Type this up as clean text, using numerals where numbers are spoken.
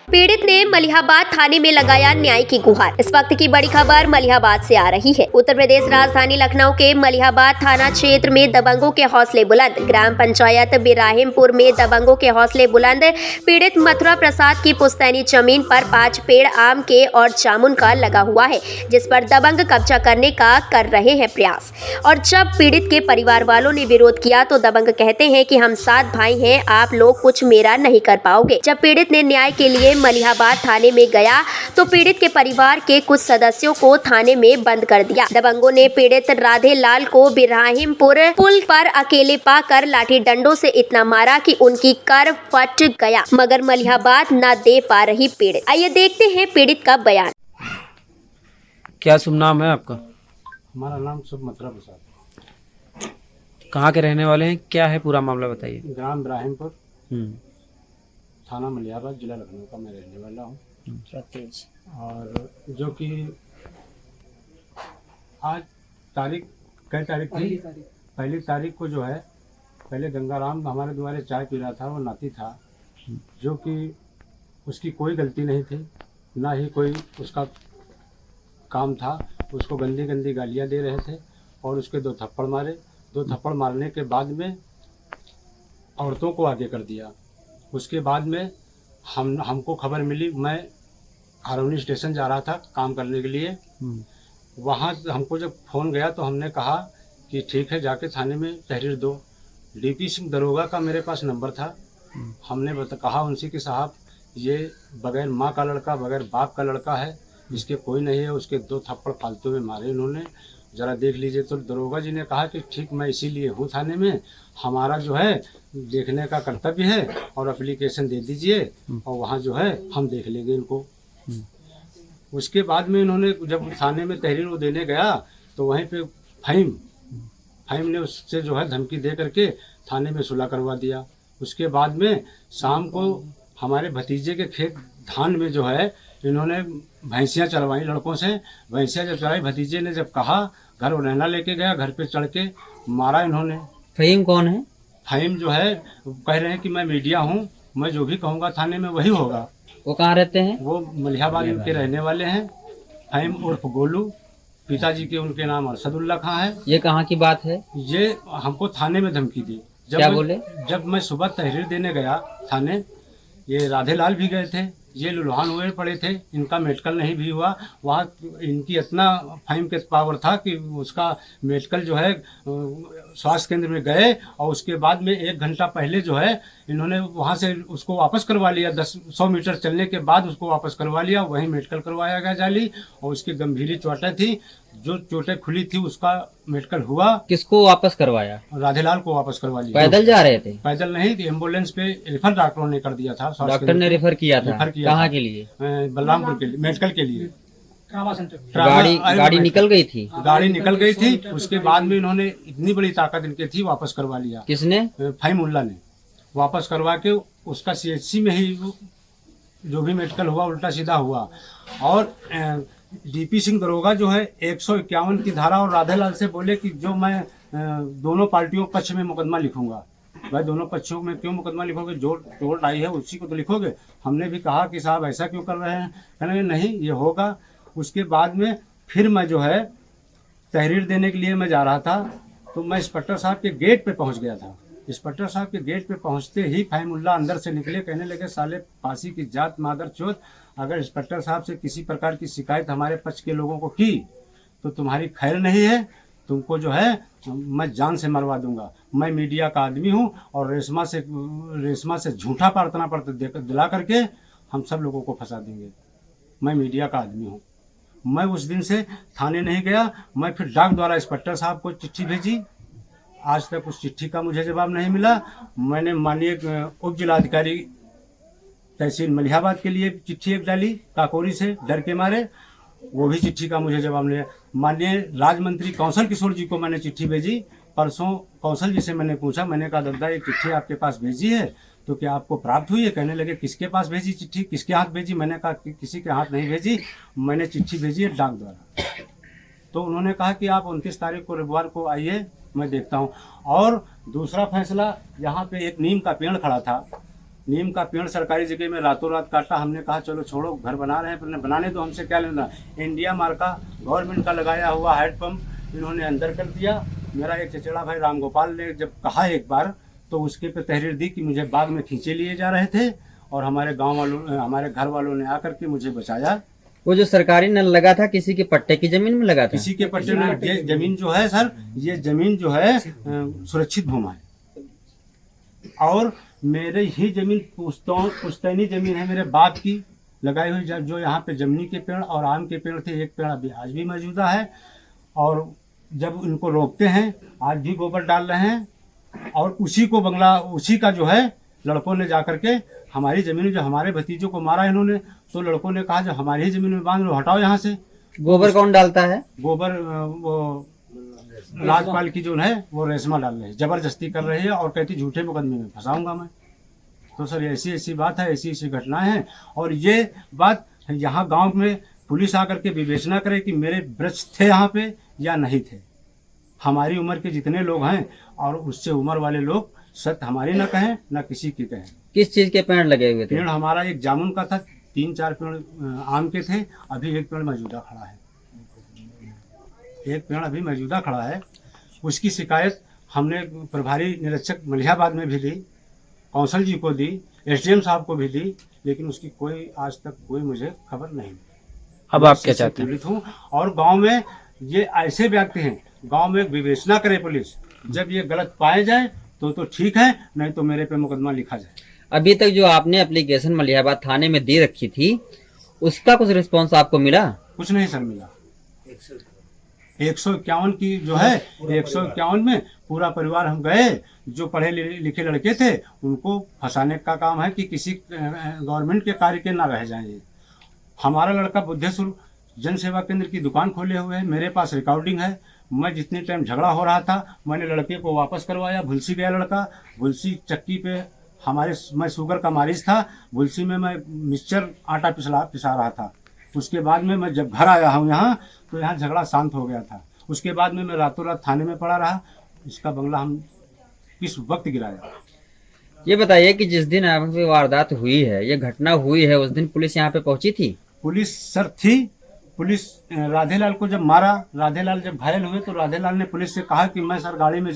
पीड़ित ने मलिहाबाद थाने में लगाया न्याय की गुहार। इस वक्त की बड़ी खबर मलिहाबाद से आ रही है। उत्तर प्रदेश राजधानी लखनऊ के मलिहाबाद थाना क्षेत्र में दबंगों के हौसले बुलंद। ग्राम पंचायत बिराहिमपुर में दबंगों के हौसले बुलंद। पीड़ित मथुरा प्रसाद की पुश्तैनी जमीन पर 5 पेड़ आम के और जामुन का लगा हुआ है, जिस पर दबंग कब्जा करने का कर रहे हैं प्रयास। और जब पीड़ित के परिवार वालों ने विरोध किया तो दबंग कहते हैं कि हम 7 भाई हैं, आप लोग कुछ मेरा नहीं कर पाओगे। जब पीड़ित ने न्याय के लिए मलिहाबाद थाने में गया तो पीड़ित के परिवार के कुछ सदस्यों को थाने में बंद कर दिया। दबंगों ने पीड़ित राधे लाल को बिराहिमपुर पुल पर अकेले पाकर लाठी डंडों से इतना मारा कि उनकी कर फट गया, मगर मलिहाबाद न दे पा रही पीड़ित। आइए देखते हैं पीड़ित का बयान। क्या शुभ नाम है आपका? हमारा नाम शुभ मथुरा प्रसाद। कहाँ के रहने वाले हैं? क्या है पूरा मामला बताइए। ग्राम इब्राहिमपुर, थाना मलिहाबाद, जिला लखनऊ का मैं रहने वाला हूँ। और जो कि आज तारीख कई तारीख थी? पहली तारीख को जो है, पहले गंगाराम हमारे द्वारे चाय पी रहा था, वो नाती था, जो कि उसकी कोई गलती नहीं थी, ना ही कोई उसका काम था। उसको गंदी गंदी गालियाँ दे रहे थे और उसके 2 थप्पड़ मारे। 2 थप्पड़ मारने के बाद में औरतों को आगे कर दिया। उसके बाद में हमको खबर मिली, मैं हरौनी स्टेशन जा रहा था काम करने के लिए। वहाँ हमको जब फ़ोन गया तो हमने कहा कि ठीक है, जाके थाने में तहरीर दो। डीपी सिंह दरोगा का मेरे पास नंबर था। हमने कहा उनसे कि साहब, ये बगैर माँ का लड़का, बगैर बाप का लड़का है, इसके कोई नहीं है। उसके 2 थप्पड़ फालतू में मारे इन्होंने, ज़रा देख लीजिए। तो दरोगा जी ने कहा कि ठीक, मैं इसीलिए हूँ थाने में, हमारा जो है देखने का कर्तव्य है, और एप्लीकेशन दे दीजिए और वहाँ जो है हम देख लेंगे इनको। उसके बाद में इन्होंने जब थाने में तहरीर वो देने गया तो वहीं पे फहीम ने उससे जो है धमकी दे करके थाने में सुलह करवा दिया। उसके बाद में शाम को हमारे भतीजे के खेत धान में जो है इन्होंने भैंसियाँ चरवाई लड़कों से। भैंसियाँ जब चराई, भतीजे ने जब कहा, घर उड़ैना लेके गया, घर पे चढ़ के मारा इन्होंने। फहीम कौन है? फहीम जो है कह रहे हैं कि मैं मीडिया हूँ, मैं जो भी कहूँगा थाने में वही होगा। वो कहाँ रहते हैं? वो मलिहाबाद के रहने वाले हैं। फहीम उर्फ गोलू, पिताजी के उनके नाम अरशदुल्ला खां है। ये कहाँ की बात है? ये हमको थाने में धमकी दी। क्या बोले? जब मैं सुबह तहरीर देने गया थाने, ये राधे लाल भी गए थे, ये लुल्हान हुए पड़े थे, इनका मेडिकल नहीं भी हुआ। वहाँ इनकी इतना फहीम के पावर था कि उसका मेडिकल जो है स्वास्थ्य केंद्र में गए, और उसके बाद में 1 घंटा पहले जो है इन्होंने वहाँ से उसको वापस करवा लिया। 100 मीटर चलने के बाद उसको वापस करवा लिया, वहीं मेडिकल करवाया गया जाली। और उसकी गंभीर चोटें थी, जो चोटें खुली थी उसका मेडिकल हुआ। किसको वापस करवाया? राधेलाल को वापस करवा लिया। पैदल जा रहे थे? पैदल नहीं, एम्बुलेंस पे रिफर डॉक्टरों ने कर दिया था। डॉक्टर ने रेफर किया था? कहाँ के लिए? बलरामपुर के लिए, मेडिकल के लिए। गाड़ी निकल गई थी? गाड़ी निकल गई थी। उसके बाद में इन्होंने, इतनी बड़ी ताकत इनकी थी, वापस करवा लिया। किसने? फहीमुल्ला ने वापस करवा के उसका CHC में ही जो भी मेडिकल हुआ उल्टा सीधा हुआ। और डीपी सिंह दरोगा जो है 151 की धारा और राधेलाल से बोले कि जो मैं दोनों पार्टियों पक्ष में मुकदमा लिखूंगा। भाई, दोनों पक्षों में क्यों मुकदमा लिखोगे? जो चोट आई है उसी को तो लिखोगे। हमने भी कहा कि साहब ऐसा क्यों कर रहे हैं? कहने नहीं, ये होगा। उसके बाद में फिर मैं जो है तहरीर देने के लिए मैं जा रहा था, तो मैं इंस्पेक्टर साहब के गेट पे पहुंच गया था। इंस्पेक्टर साहब के गेट पे पहुंचते ही फहीमुल्ला अंदर से निकले, कहने लगे, साले फांसी की जात मादर चोद, अगर इंस्पेक्टर साहब से किसी प्रकार की शिकायत हमारे पक्ष के लोगों को की तो तुम्हारी खैर नहीं है, तुमको जो है मैं जान से मरवा दूंगा। मैं मीडिया का आदमी हूँ और रेशमा से झूठा प्रार्थना पत्र दिला करके हम सब लोगों को फंसा देंगे। मैं मीडिया का आदमी हूँ। मैं उस दिन से थाने नहीं गया। मैं फिर डाक द्वारा इंस्पेक्टर साहब को चिट्ठी भेजी, आज तक उस चिट्ठी का मुझे जवाब नहीं मिला। मैंने माननीय उप जिलाधिकारी तहसील मलिहाबाद के लिए चिट्ठी एक डाली काकोरी से, डर के मारे, वो भी चिट्ठी का मुझे जवाब नहीं। माननीय राज्य मंत्री कौशल किशोर जी को मैंने चिट्ठी भेजी। परसों कौशल जी से मैंने पूछा, मैंने कहा दादा एक चिट्ठी आपके पास भेजी है तो क्या आपको प्राप्त हुई है? कहने लगे किसके पास भेजी चिट्ठी, किसके हाथ भेजी? मैंने कहा कि किसी के हाथ नहीं भेजी, मैंने चिट्ठी भेजी है डाक द्वारा। तो उन्होंने कहा कि आप 29 तारीख को रविवार को आइए, मैं देखता हूँ। और दूसरा फैसला, यहाँ पे एक नीम का पेड़ खड़ा था, नीम का पेड़ सरकारी जगह में रातों रात काटा। हमने कहा चलो छोड़ो, घर बना रहे हैं, पर बनाने दो, हमसे क्या लेना। इंडिया मार्का गवर्नमेंट का लगाया हुआ हैंडपम्प इन्होंने अंदर कर दिया। मेरा एक चचेड़ा भाई राम गोपाल ने जब कहा एक बार, तो उसके पे तहरीर दी कि मुझे बाग में खींचे लिए जा रहे थे, और हमारे गांव वालों, हमारे घर वालों ने आकर के मुझे बचाया। वो जो सरकारी नल लगा था किसी के पट्टे की जमीन में लगा था? किसी के पट्टे में। ये जमीन जो है सर, ये जमीन जो है सुरक्षित भूमि है, और मेरे ही जमीन पुश्तैनी जमीन है मेरे बाप की लगाई हुई, जो यहाँ पे जमनी के पेड़ और आम के पेड़ थे। एक पेड़ अभी आज भी मौजूदा है, और जब उनको रोकते हैं आज भी गोबर डाल रहे हैं, और उसी को बंगला, उसी का जो है लड़कों ने जाकर के हमारी जमीन, जो हमारे भतीजों को मारा इन्होंने, तो लड़कों ने कहा जो हमारी ही जमीन में बांध लो, हटाओ यहाँ से। गोबर कौन डालता है? गोबर वो राजपाल की जो है वो रेशमा डाल रही है, जबरदस्ती कर रही है, और कहती झूठे मुकदमे में फंसाऊंगा मैं। तो सर ऐसी ऐसी बात है, ऐसी ऐसी घटनाएं हैं, और ये बात यहाँ गांव में पुलिस आकर के विवेचना करे कि मेरे वृक्ष थे यहाँ पे या नहीं थे। हमारी उम्र के जितने लोग हैं और उससे उम्र वाले लोग सत्य हमारी न कहें न किसी की कहें। किस चीज के पेड़ लगे हुए थे? पेड़ हमारा एक जामुन का था, 3-4 पेड़ आम के थे, अभी एक पेड़ मौजूदा खड़ा है, एक पेड़ अभी मौजूदा खड़ा है। उसकी शिकायत हमने प्रभारी निरीक्षक मलिहाबाद में भी दी, कौंसल जी को दी, एसडीएम साहब को भी दी, लेकिन उसकी कोई आज तक कोई मुझे खबर नहीं। अब आप क्या चाहते हैं? पीड़ित हूँ, और गांव में ये ऐसे व्यक्ति हैं, गांव में विवेचना करे पुलिस, जब ये गलत पाए जाए तो ठीक है, नहीं तो मेरे पे मुकदमा लिखा जाए। अभी तक जो आपने एप्लीकेशन मलिहाबाद थाने में दे रखी थी, उसका कुछ रिस्पॉन्स आपको मिला? कुछ नहीं सर मिला। 151 की जो है, 151 में पूरा परिवार हम गए, जो पढ़े लिखे लड़के थे उनको फंसाने का काम है कि किसी गवर्नमेंट के कार्य के ना रह जाएं। हमारा लड़का बुद्धेश्वर जन सेवा केंद्र की दुकान खोले हुए है, मेरे पास रिकॉर्डिंग है। मैं जितने टाइम झगड़ा हो रहा था, मैंने लड़के को वापस करवाया। भुलसी गया लड़का, भुलसी चक्की पे मैं शुगर का मरीज था, भुलसी में मैं मिक्सचर आटा पिसा रहा था। उसके बाद में मैं जब घर आया हूँ यहाँ, तो यहाँ झगड़ा शांत हो गया था। उसके बाद में मैं रातों रात थाने में पड़ा रहा। इसका बंगला हम किस वक्त गिराया? ये बताइए कि जिस दिन आप पे वारदात हुई है, ये घटना हुई है, उस दिन पुलिस यहाँ पे पहुंची थी? पुलिस सर थी। पुलिस राधेलाल को जब मारा, राधेलाल जब घायल हुए, तो राधेलाल ने पुलिस से कहा कि मैं सर गाड़ी में